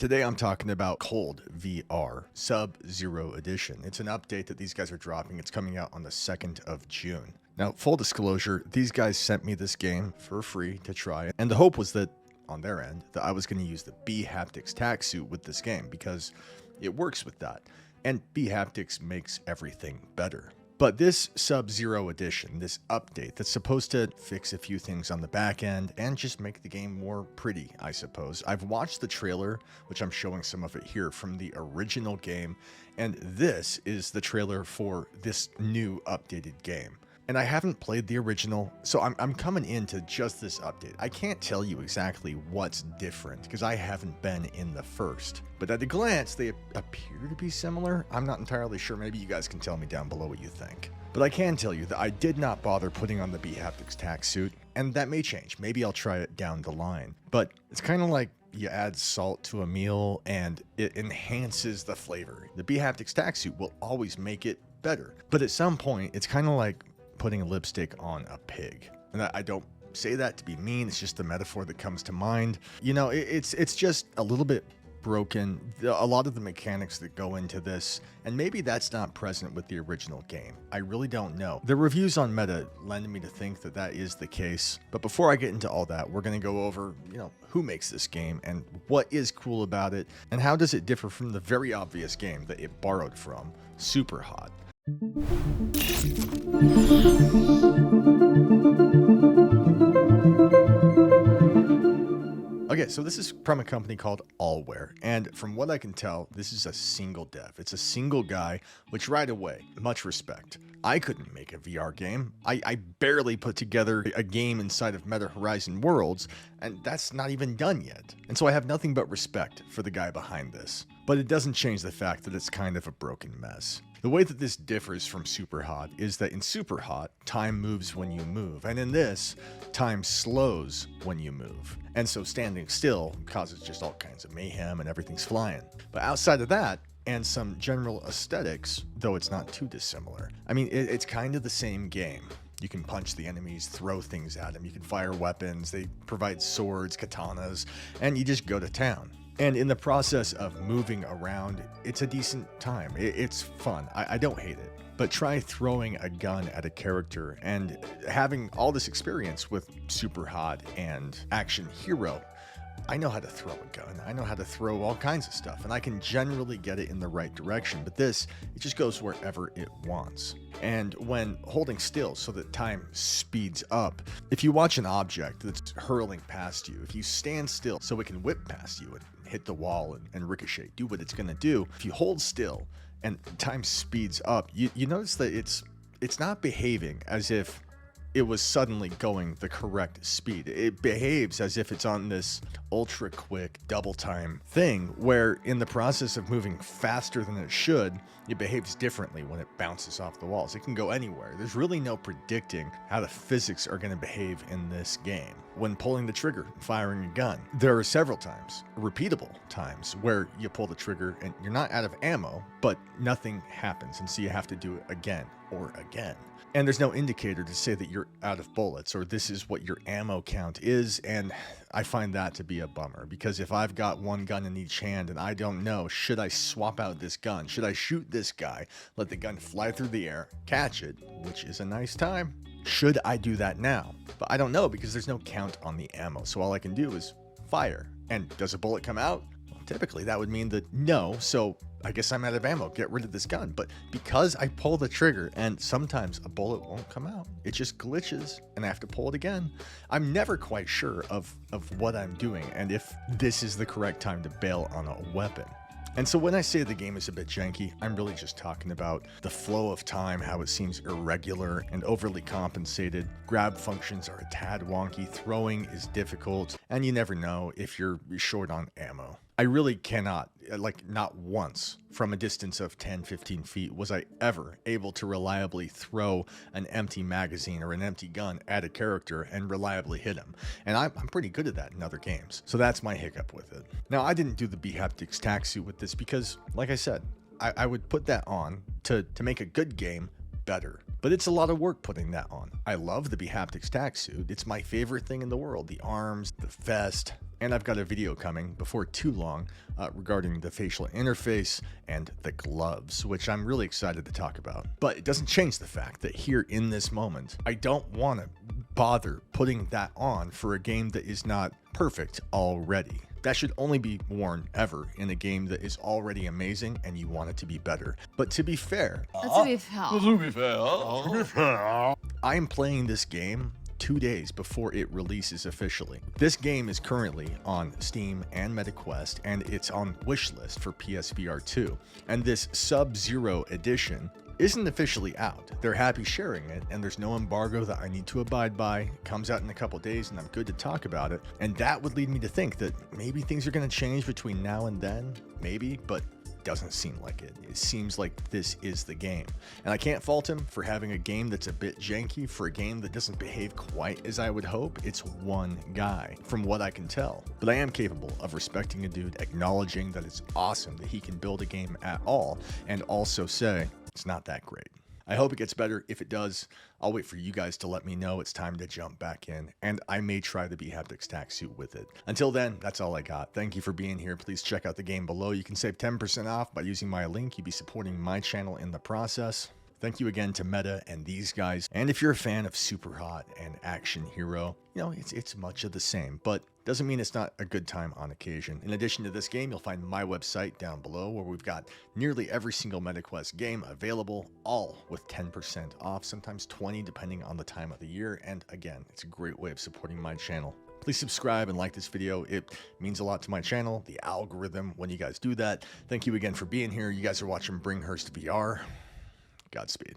Today I'm talking about Cold VR Sub-Zero Edition. It's an update that these guys are dropping. It's coming out on the 2nd of June. Now, full disclosure, these guys sent me this game for free to try, and the hope was that, on their end, that I was going to use the B-Haptics tack suit with this game because it works with that, and B-Haptics makes everything better. But this Sub-Zero Edition, this update that's supposed to fix a few things on the back end and just make the game more pretty, I suppose. I've watched the trailer, which I'm showing some of it here, from the original game, and this is the trailer for this new updated game. And I haven't played the original, so I'm coming into just this update. I can't tell you exactly what's different because I haven't been in the first. But at a glance, they appear to be similar. I'm not entirely sure. Maybe you guys can tell me down below what you think. But I can tell you that I did not bother putting on the B-Haptics tack suit, and that may change. Maybe I'll try it down the line. But it's kind of like you add salt to a meal and it enhances the flavor. The B-Haptics tack suit will always make it better. But at some point, it's kind of like putting lipstick on a pig. And I don't say that to be mean, it's just the metaphor that comes to mind. You know, it's just a little bit broken. A lot of the mechanics that go into this, and maybe that's not present with the original game. I really don't know. The reviews on Meta lend me to think that that is the case. But before I get into all that, we're going to go over, who makes this game and what is cool about it and how does it differ from the very obvious game that it borrowed from, Superhot. Okay, so this is from a company called Allware, and from what I can tell, this is a single dev. It's a single guy, which right away, much respect. I couldn't make a VR game. I barely put together a game inside of Meta Horizon Worlds, and that's not even done yet. And so I have nothing but respect for the guy behind this. But it doesn't change the fact that it's kind of a broken mess. The way that this differs from Superhot is that in Superhot, time moves when you move, and in this, time slows when you move. And so standing still causes just all kinds of mayhem and everything's flying. But outside of that, and some general aesthetics, though it's not too dissimilar, I mean, it's kind of the same game. You can punch the enemies, throw things at them, you can fire weapons, they provide swords, katanas, and you just go to town. And in the process of moving around, it's a decent time. It's fun. I don't hate it. But try throwing a gun at a character and having all this experience with Superhot and Action Hero. I know how to throw a gun. I know how to throw all kinds of stuff, and I can generally get it in the right direction. But this, it just goes wherever it wants. And when holding still so that time speeds up, if you watch an object that's hurling past you, if you stand still so it can whip past you and hit the wall and ricochet, do what it's going to do. If you hold still and time speeds up, you notice that it's not behaving as if it was suddenly going the correct speed. It behaves as if it's on this ultra quick double time thing where in the process of moving faster than it should, it behaves differently when it bounces off the walls. It can go anywhere. There's really no predicting how the physics are going to behave in this game. When pulling the trigger and firing a gun, there are several times, repeatable times, where you pull the trigger and you're not out of ammo, but nothing happens, and so you have to do it again or again. And there's no indicator to say that you're out of bullets or this is what your ammo count is, and I find that to be a bummer because if I've got one gun in each hand and I don't know, should I swap out this gun? Should I shoot this guy, let the gun fly through the air, catch it, which is a nice time? Should I do that now? But I don't know because there's no count on the ammo, so all I can do is fire. And does a bullet come out? Well, typically that would mean that no, so I guess I'm out of ammo, get rid of this gun. But because I pull the trigger and sometimes a bullet won't come out, it just glitches and I have to pull it again. I'm never quite sure of what I'm doing and if this is the correct time to bail on a weapon. And so when I say the game is a bit janky, I'm really just talking about the flow of time, how it seems irregular and overly compensated. Grab functions are a tad wonky, throwing is difficult, and you never know if you're short on ammo. I really cannot, not once from a distance of 10-15 feet was I ever able to reliably throw an empty magazine or an empty gun at a character and reliably hit him. And I'm pretty good at that in other games. So that's my hiccup with it. Now, I didn't do the B-Haptics tack suit with this because, like I said, I would put that on to make a good game better. But it's a lot of work putting that on. I love the B-Haptics tack suit. It's my favorite thing in the world. The arms, the vest, And I've got a video coming before too long regarding the facial interface and the gloves, which I'm really excited to talk about. But it doesn't change the fact that here in this moment, I don't want to bother putting that on for a game that is not perfect already. That should only be worn ever in a game that is already amazing and you want it to be better. But to be fair, I am playing this game 2 days before it releases officially. This game is currently on Steam and MetaQuest, and it's on wishlist for PSVR 2. And this Sub-Zero edition isn't officially out. They're happy sharing it, and there's no embargo that I need to abide by. It comes out in a couple days, and I'm good to talk about it. And that would lead me to think that maybe things are going to change between now and then. Maybe, but doesn't seem like it. It seems like this is the game. And I can't fault him for having a game that's a bit janky for a game that doesn't behave quite as I would hope. It's one guy, from what I can tell. But I am capable of respecting a dude, acknowledging that it's awesome that he can build a game at all, and also say, it's not that great. I hope it gets better. If it does, I'll wait for you guys to let me know it's time to jump back in, and I may try the Bhaptics tack suit with it. Until then, that's all I got. Thank you for being here. Please check out the game below. You can save 10% off by using my link. You'd be supporting my channel in the process. Thank you again to Meta and these guys. And if you're a fan of Superhot and Action Hero, you know, it's much of the same, but doesn't mean it's not a good time on occasion. In addition to this game, you'll find my website down below where we've got nearly every single MetaQuest game available, all with 10% off, sometimes 20 depending on the time of the year. And again, it's a great way of supporting my channel. Please subscribe and like this video. It means a lot to my channel, the algorithm, when you guys do that. Thank you again for being here. You guys are watching Bringhurst VR. Godspeed.